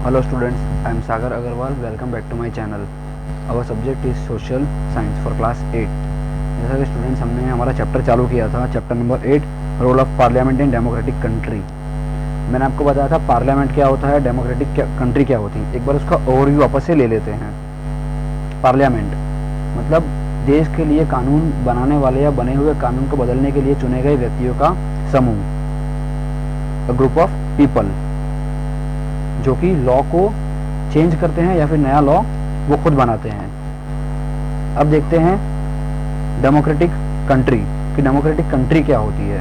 Hello students, I am Sagar Agarwal. Welcome back to my channel. Our subject is social science for class 8. जैसा कि students हमने हमारा chapter चालू किया था, chapter number 8, role of parliament in democratic country. मैंने आपको बताया था पार्लियामेंट क्या होता है, डेमोक्रेटिक कंट्री क्या होती है। एक बार उसका ओवरव्यू वापस से ले लेते हैं। पार्लियामेंट मतलब देश के लिए कानून बनाने वाले या बने हुए कानून को बदलने के लिए चुने गए व्यक्तियों का समूह, अ ग्रुप ऑफ पीपल, जो कि लॉ को चेंज करते हैं या फिर नया लॉ वो खुद बनाते हैं। अब देखते हैं डेमोक्रेटिक कंट्री कि डेमोक्रेटिक कंट्री क्या होती है।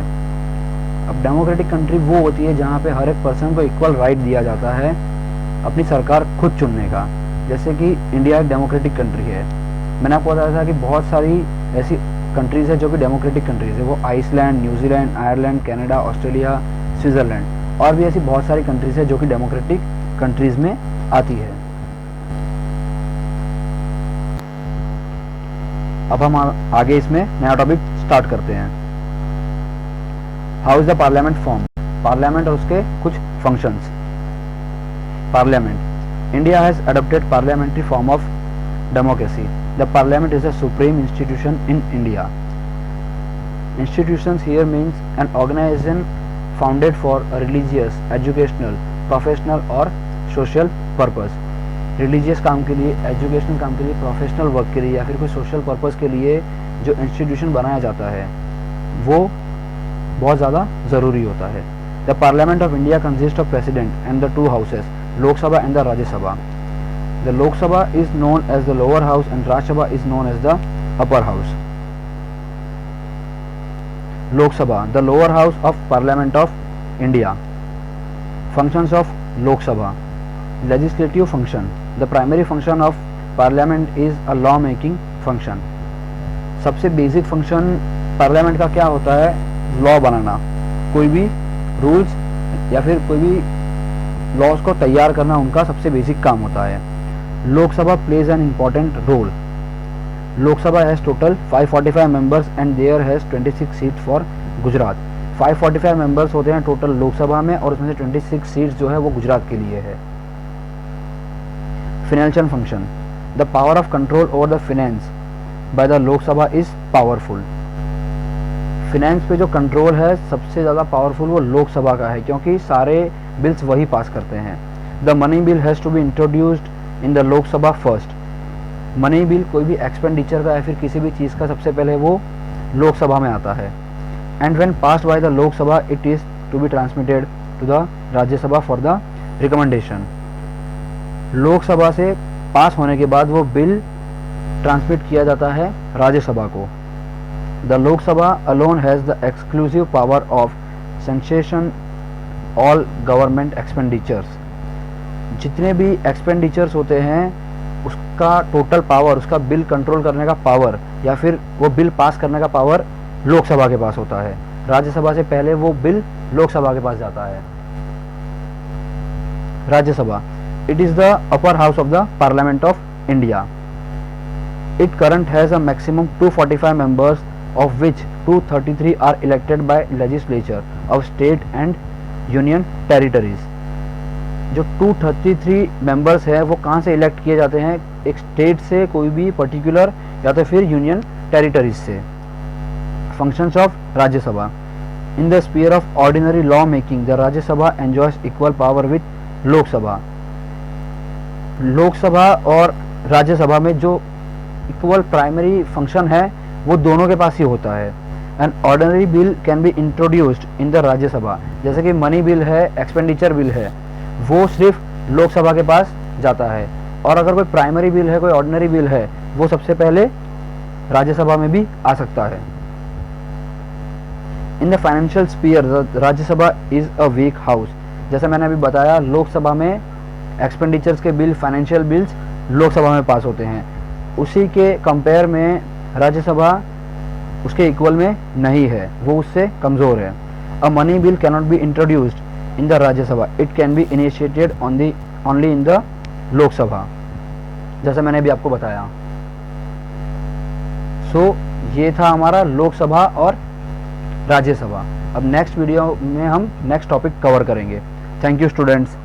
अब डेमोक्रेटिक कंट्री वो होती है जहाँ पे हर एक पर्सन को इक्वल राइट दिया जाता है अपनी सरकार खुद चुनने का। जैसे कि इंडिया एक डेमोक्रेटिक कंट्री है। मैंने आपको बताया था कि बहुत सारी ऐसी कंट्रीज़ है जो कि डेमोक्रेटिक कंट्रीज़ है। वो Iceland, New Zealand, Ireland, Canada, Australia, Switzerland और भी ऐसी बहुत सारी कंट्रीज़ है जो कि डेमोक्रेटिक कंट्रीज़ में आती है। अब हम आगे इसमें नया टॉपिक स्टार्ट करते हैं। How is the parliament form? Parliament और उसके कुछ functions. Parliament, India has adopted parliamentary form of democracy. The parliament is a supreme institution in India. Institutions here means an organization founded for a religious, educational, professional और social purpose. Religious काम के लिए, educational काम के लिए, professional work के लिए या फिर कोई सोशल पर्पस के लिए जो इंस्टीट्यूशन बनाया जाता है वो बहुत ज़्यादा ज़रूरी होता है। The parliament of India consist of president and the two houses, Lok Sabha and the Rajya Sabha. The Lok Sabha is known as the lower house and Rajya Sabha is known as the upper house. Lok Sabha, the lower house of Parliament of India. Functions of Lok Sabha: legislative function. The primary function of Parliament is a law making function. सबसे basic function parliament का क्या होता है? Law बनाना, कोई भी rules या फिर कोई भी लॉज को तैयार करना उनका सबसे बेसिक काम होता है। Lok Sabha plays an important role. Lok Sabha has total 545 members and there has 26 seat for Gujarat. 545 members होते हैं टोटल लोकसभा में और उसमें से 26 सीट्स जो है वो गुजरात के लिए है। Financial function, the power of control over the finance by the Lok Sabha is powerful. Finance पे जो कंट्रोल है सबसे ज़्यादा पावरफुल वो लोकसभा का है क्योंकि सारे बिल्स वही पास करते हैं। The money bill has to be introduced in the Lok Sabha first. Money bill कोई भी एक्सपेंडिचर का या फिर किसी भी चीज़ का सबसे पहले वो लोकसभा में आता है। And when passed by the Lok Sabha it is to be transmitted to the Rajya Sabha for the recommendation. Lok Sabha से पास होने के बाद वो बिल ट्रांसमिट किया जाता है राज्यसभा को। The Lok Sabha alone has the exclusive power of sanction all government expenditures. जितने भी एक्सपेंडिचर्स होते हैं उसका टोटल पावर, उसका बिल कंट्रोल करने का पावर या फिर वो बिल पास करने का पावर लोकसभा के पास होता है। राज्यसभा से पहले वो बिल लोकसभा के पास जाता है। Rajya Sabha, it is the upper house of the parliament of India. It current has a maximum 245 members of which 233 are elected by legislature of state and union territories. जो 233 मेंबर्स हैं वो कहाँ से इलेक्ट किए जाते हैं? एक स्टेट से, कोई भी पर्टिकुलर, या तो फिर यूनियन टेरिटरीज से। Functions of Rajya Sabha, in the sphere of ordinary law making the Rajya Sabha enjoys equal power with Lok Sabha. Lok Sabha और राज्यसभा में जो इक्वल प्राइमरी फंक्शन है वो दोनों के पास ही होता है। An ordinary bill can be introduced in the Rajya Sabha. जैसे कि मनी बिल है, एक्सपेंडिचर बिल है, वो सिर्फ लोकसभा के पास जाता है। और अगर कोई प्राइमरी बिल है, कोई ऑर्डिनरी बिल है, वो सबसे पहले राज्यसभा में भी आ सकता है। In the financial sphere Rajya Sabha is a weak house. जैसे मैंने अभी बताया, लोकसभा में एक्सपेंडिचर्स के बिल, फाइनेंशियल बिल्स लोकसभा में पास होते हैं। उसी के कंपेयर में राज्यसभा उसके इक्वल में नहीं है, वो उससे कमज़ोर है। A money bill cannot be introduced in the Rajya Sabha, it can be initiated only in the Lok Sabha, जैसा मैंने अभी आपको बताया। सो ये था हमारा लोकसभा और राज्यसभा। अब नेक्स्ट वीडियो में हम नेक्स्ट टॉपिक कवर करेंगे। Thank you students.